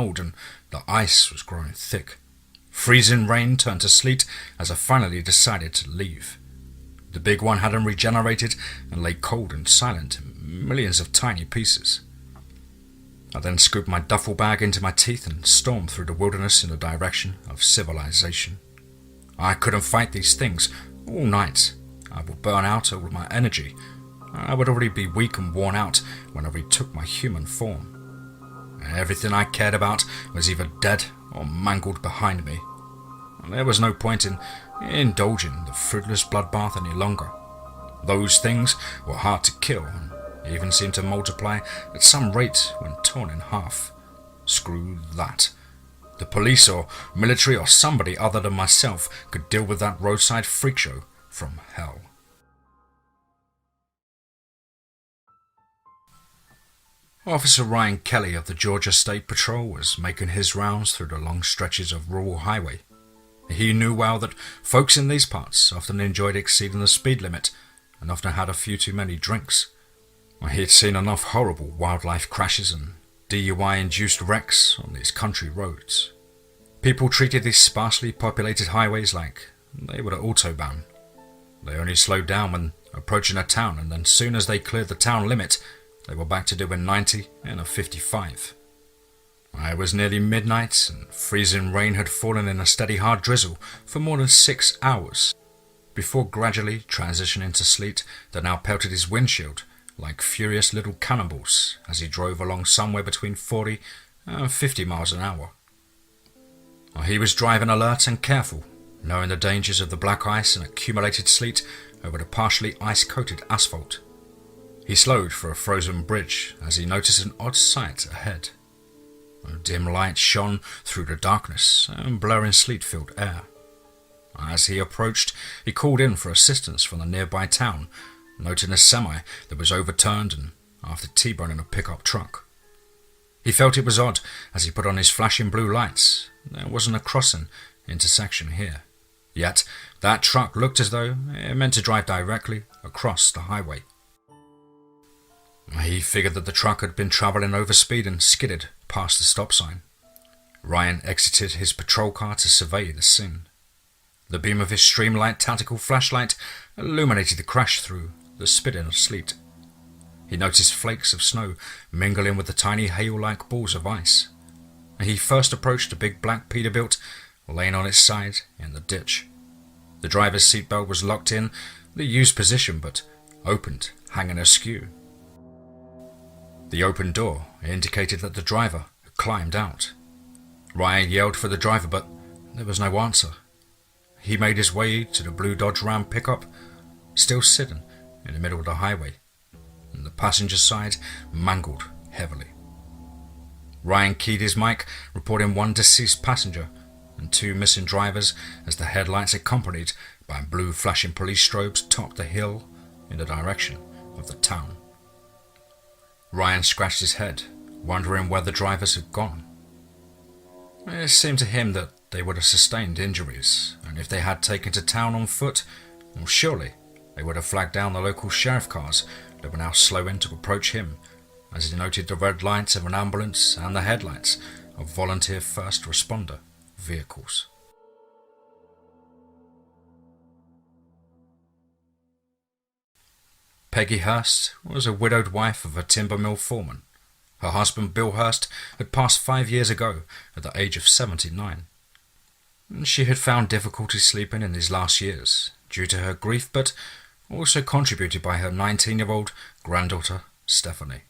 cold and the ice was growing thick. Freezing rain turned to sleet as I finally decided to leave. The big one hadn't regenerated and lay cold and silent in millions of tiny pieces. I then scooped my duffel bag into my teeth and stormed through the wilderness in the direction of civilization. I couldn't fight these things all night. I would burn out all of my energy. I would already be weak and worn out when I retook my human form. Everything I cared about was either dead or mangled behind me. There was no point in indulging the fruitless bloodbath any longer. Those things were hard to kill and even seemed to multiply at some rate when torn in half. Screw that. The police or military or somebody other than myself could deal with that roadside freak show from hell. Officer Ryan Kelly of the Georgia State Patrol was making his rounds through the long stretches of rural highway. He knew well that folks in these parts often enjoyed exceeding the speed limit and often had a few too many drinks. He had seen enough horrible wildlife crashes and DUI-induced wrecks on these country roads. People treated these sparsely populated highways like they were the autobahn. They only slowed down when approaching a town, and then soon as they cleared the town limit, they were back to doing 90 and a 55. It was nearly midnight, and freezing rain had fallen in a steady hard drizzle for more than 6 hours, before gradually transitioning to sleet that now pelted his windshield like furious little cannonballs as he drove along somewhere between 40 and 50 miles an hour. He was driving alert and careful, knowing the dangers of the black ice and accumulated sleet over the partially ice-coated asphalt. He slowed for a frozen bridge as he noticed an odd sight ahead. A dim light shone through the darkness and blurring sleet-filled air. As he approached, he called in for assistance from the nearby town, noting a semi that was overturned and after T-boning a pickup truck. He felt it was odd as he put on his flashing blue lights. There wasn't a crossing intersection here. Yet that truck looked as though it meant to drive directly across the highway. He figured that the truck had been travelling over speed and skidded past the stop sign. Ryan exited his patrol car to survey the scene. The beam of his Streamlight tactical flashlight illuminated the crash through the spitting of sleet. He noticed flakes of snow mingling with the tiny hail-like balls of ice. He first approached a big black Peterbilt laying on its side in the ditch. The driver's seatbelt was locked in the used position but opened, hanging askew. The open door indicated that the driver had climbed out. Ryan yelled for the driver, but there was no answer. He made his way to the blue Dodge Ram pickup, still sitting in the middle of the highway, and the passenger side mangled heavily. Ryan keyed his mic, reporting one deceased passenger and 2 missing drivers as the headlights accompanied by blue flashing police strobes topped the hill in the direction of the town. Ryan scratched his head, wondering where the drivers had gone. It seemed to him that they would have sustained injuries, and if they had taken to town on foot, well, surely they would have flagged down the local sheriff cars that were now slowing to approach him, as he noted the red lights of an ambulance and the headlights of volunteer first responder vehicles. Peggy Hurst was a widowed wife of a timber mill foreman. Her husband, Bill Hurst, had passed 5 years ago at the age of 79. She had found difficulty sleeping in these last years due to her grief, but also contributed by her 19-year-old granddaughter, Stephanie.